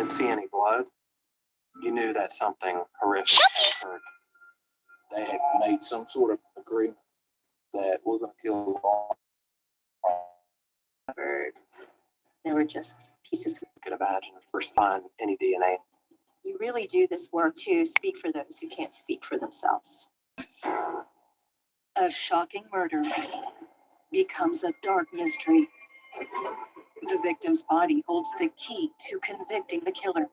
didn't see any blood, you knew that something horrific had occurred. They had made some sort of agreement that we're going to kill all. There were just pieces. You could imagine if first find any DNA. You really do this work to speak for those who can't speak for themselves. A shocking murder becomes a dark mystery. The victim's body holds the key to convicting the killer.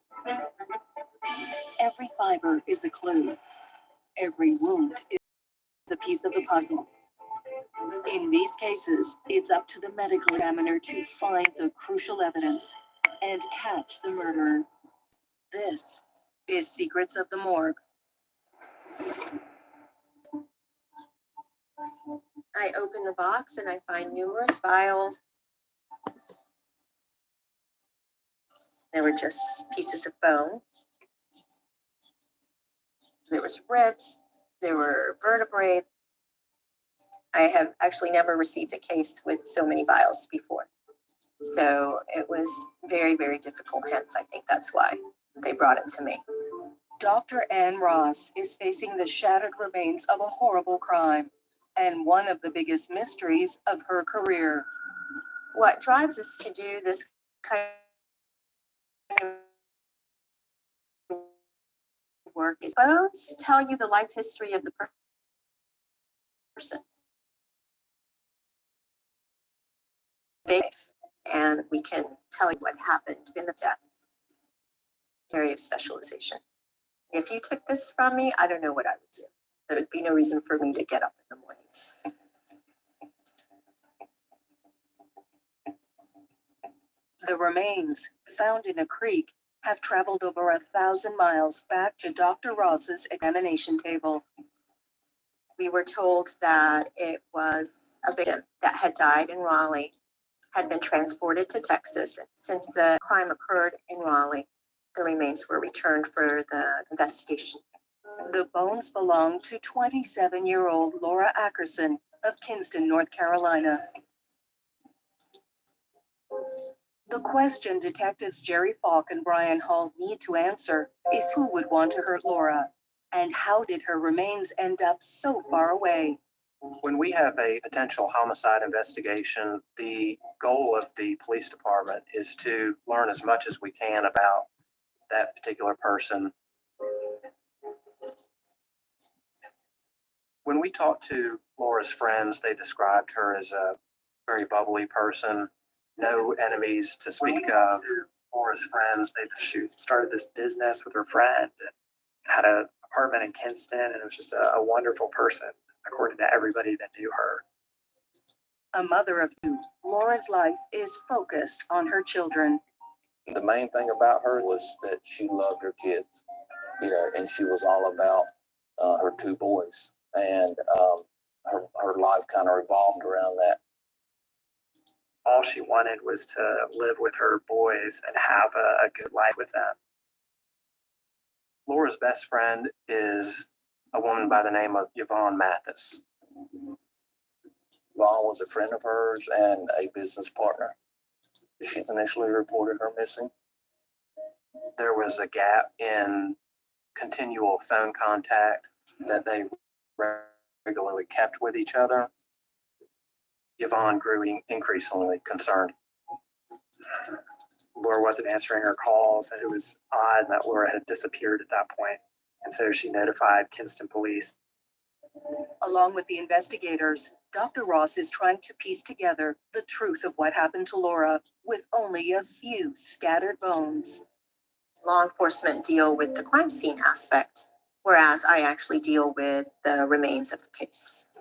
Every fiber is a clue. Every wound is a piece of the puzzle. In these cases, it's up to the medical examiner to find the crucial evidence and catch the murderer. This is Secrets of the Morgue. I open the box and I find numerous vials. There were just pieces of bone. There was ribs. There were vertebrae. I have actually never received a case with so many vials before. So it was very, very difficult. Hence, I think that's why they brought it to me. Dr. Ann Ross is facing the shattered remains of a horrible crime and one of the biggest mysteries of her career. What drives us to do this kind of work is bones tell you the life history of the person. And we can tell you what happened in the death. Area of specialization. If you took this from me, I don't know what I would do. There would be no reason for me to get up in the mornings. The remains, found in a creek, have traveled over 1,000 miles back to Dr. Ross's examination table. We were told that it was a victim that had died in Raleigh, had been transported to Texas. Since the crime occurred in Raleigh, the remains were returned for the investigation. The bones belong to 27-year-old Laura Ackerson of Kinston, North Carolina. The question detectives Jerry Falk and Brian Hall need to answer is who would want to hurt Laura, and how did her remains end up so far away? When we have a potential homicide investigation, the goal of the police department is to learn as much as we can about that particular person. When we talked to Laura's friends, they described her as a very bubbly person, no enemies to speak of. Laura's friends, she started this business with her friend and had an apartment in Kinston, and it was just a wonderful person, according to everybody that knew her. A mother of two, Laura's life is focused on her children. The main thing about her was that she loved her kids, and she was all about her two boys, and her life kind of revolved around that. All she wanted was to live with her boys and have a good life with them. Laura's best friend is a woman by the name of Yvonne Mathis. Yvonne was a friend of hers and a business partner. She initially reported her missing. There was a gap in continual phone contact that they regularly kept with each other. Yvonne grew increasingly concerned. Laura wasn't answering her calls, and it was odd that Laura had disappeared at that point. And so she notified Kinston police. Along with the investigators, Dr. Ross is trying to piece together the truth of what happened to Laura with only a few scattered bones. Law enforcement deal with the crime scene aspect, whereas I actually deal with the remains of the case.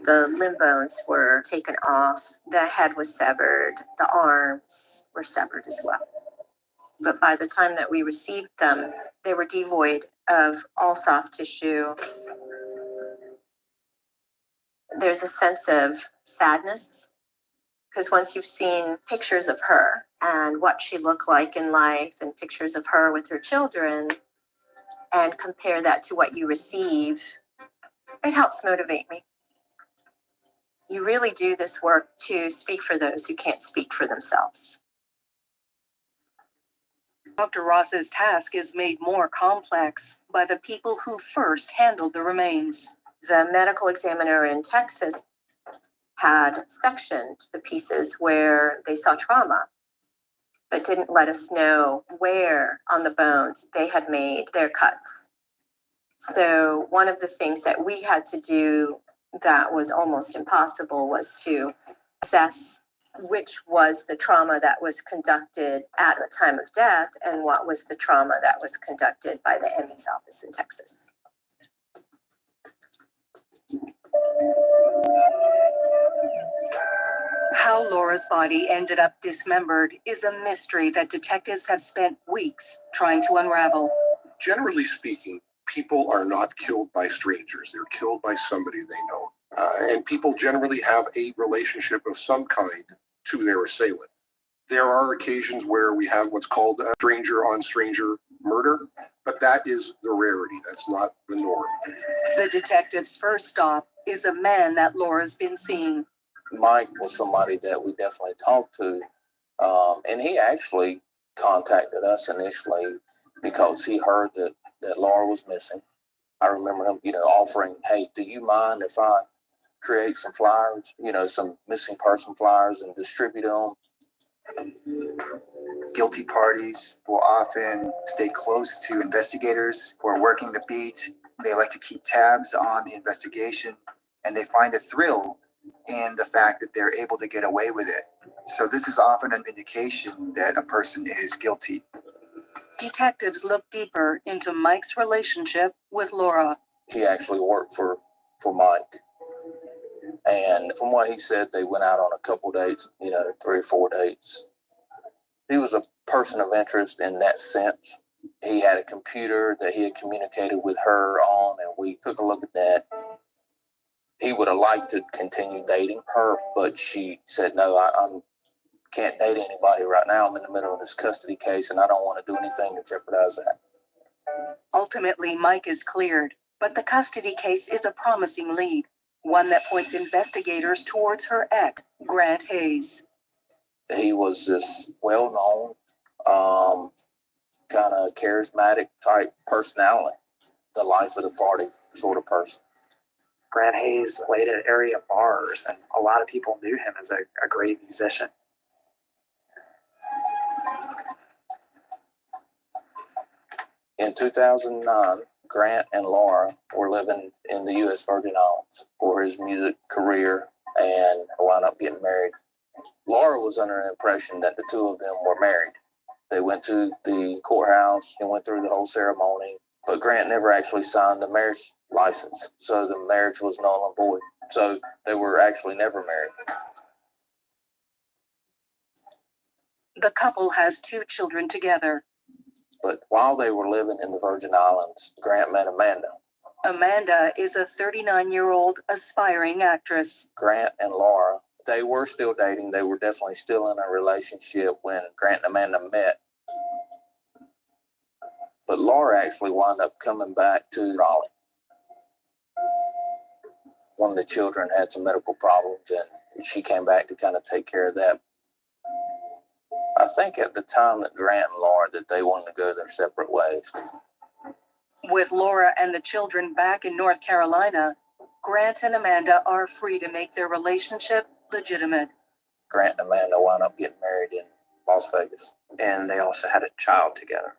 The limb bones were taken off, the head was severed, the arms were severed as well. But by the time that we received them, they were devoid of all soft tissue. There's a sense of sadness, because once you've seen pictures of her and what she looked like in life and pictures of her with her children and compare that to what you receive, it helps motivate me. You really do this work to speak for those who can't speak for themselves. Dr. Ross's task is made more complex by the people who first handled the remains. The medical examiner in Texas had sectioned the pieces where they saw trauma, but didn't let us know where on the bones they had made their cuts. So one of the things that we had to do that was almost impossible was to assess which was the trauma that was conducted at the time of death and what was the trauma that was conducted by the ME's office in Texas. How Laura's body ended up dismembered is a mystery that detectives have spent weeks trying to unravel. Generally speaking, people are not killed by strangers. They're killed by somebody they know. And people generally have a relationship of some kind to their assailant. There are occasions where we have what's called a stranger on stranger murder, but that is the rarity. That's not the norm. The detective's first stop is a man that Laura's been seeing. Mike was somebody that we definitely talked to, and he actually contacted us initially because he heard that Laura was missing. I remember him, offering, "Hey, do you mind if I create some flyers, some missing person flyers and distribute them?" Guilty parties will often stay close to investigators who are working the beat. They like to keep tabs on the investigation, and they find a thrill in the fact that they're able to get away with it. So this is often an indication that a person is guilty. Detectives look deeper into Mike's relationship with Laura. He actually worked for Mike. And from what he said, they went out on a couple dates, 3 or 4 dates. He was a person of interest in that sense. He had a computer that he had communicated with her on, and we took a look at that. He would have liked to continue dating her, but she said, "No, I can't date anybody right now. I'm in the middle of this custody case, and I don't want to do anything to jeopardize that." Ultimately, Mike is cleared, but the custody case is a promising lead, one that points investigators towards her ex, Grant Hayes. He was this well-known, kind of charismatic type personality, the life of the party sort of person. Grant Hayes played at area bars, and a lot of people knew him as a great musician. In 2009, Grant and Laura were living in the U.S. Virgin Islands for his music career and wound up getting married. Laura was under the impression that the two of them were married. They went to the courthouse and went through the whole ceremony, but Grant never actually signed the marriage license, so the marriage was null and void. So they were actually never married. The couple has 2 children together. But while they were living in the Virgin Islands, Grant met Amanda. Amanda is a 39-year-old aspiring actress. Grant and Laura, they were still dating. They were definitely still in a relationship when Grant and Amanda met. But Laura actually wound up coming back to Raleigh. One of the children had some medical problems, and she came back to kind of take care of that. I think at the time that Grant and Laura, that they wanted to go their separate ways. With Laura and the children back in North Carolina, Grant and Amanda are free to make their relationship legitimate. Grant and Amanda wound up getting married in Las Vegas. And they also had a child together.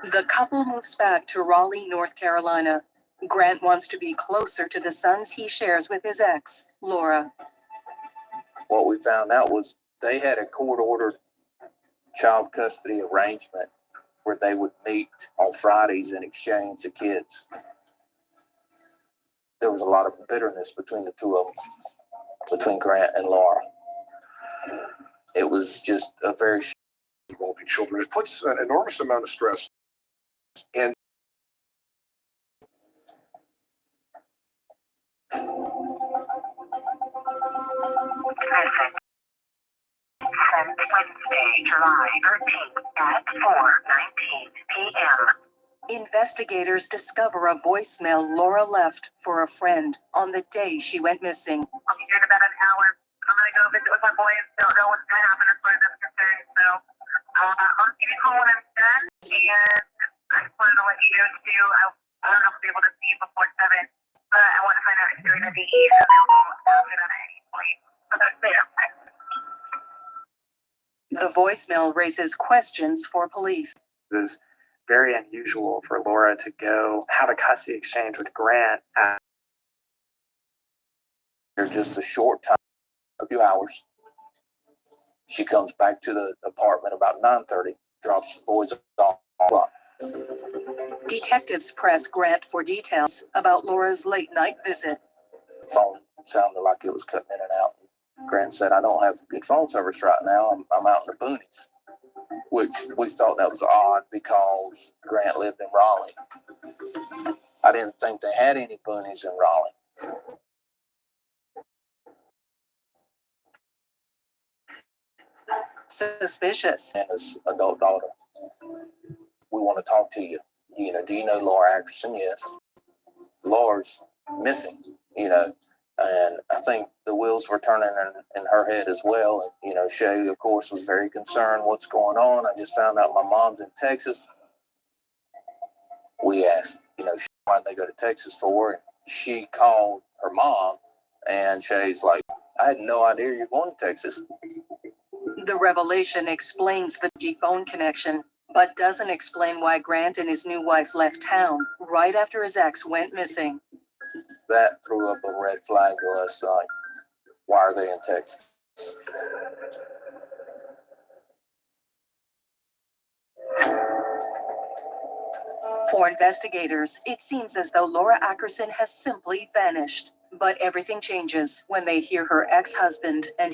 The couple moves back to Raleigh, North Carolina. Grant wants to be closer to the sons he shares with his ex, Laura. What we found out was they had a court-ordered child custody arrangement where they would meet on Fridays and exchange the kids. There was a lot of bitterness between the two of them, between Grant and Laura. It was just a very Involving children. It puts an enormous amount of stress and Sent Wednesday, July 13th at 4:19 p.m. Investigators discover a voicemail Laura left for a friend on the day she went missing. I'll be here in about an hour. I'm going to go visit with my boys. Don't know what's going to happen as far as I'm concerned. So I'll give you a call when I'm done, and I just wanted to let you know too. I don't know if I'll be able to see you before 7, but I want to find out if you're going to be available after that at any point. So that's it. The voicemail raises questions for police. It was very unusual for Laura to go have a custody exchange with Grant at Just a short time, a few hours. She comes back to the apartment about 9:30, drops the boys off. Detectives press Grant for details about Laura's late night visit. Phone sounded like it was cutting in and out. Grant said, I don't have good phone service right now. I'm out in the boonies, which we thought that was odd because Grant lived in Raleigh. I didn't think they had any boonies in Raleigh. Suspicious. And his adult daughter, we want to talk to you. Do you know Laura Ackerson? Yes. Laura's missing, and I think the wheels were turning in her head as well. And, Shay, of course, was very concerned. What's going on? I just found out my mom's in Texas. We asked, why did they go to Texas for? And she called her mom, and Shay's like, I had no idea you're going to Texas. The revelation explains the G phone connection, but doesn't explain why Grant and his new wife left town right after his ex went missing. That threw up a red flag to us, like, why are they in Texas? For investigators, it seems as though Laura Ackerson has simply vanished. But everything changes when they hear her ex-husband and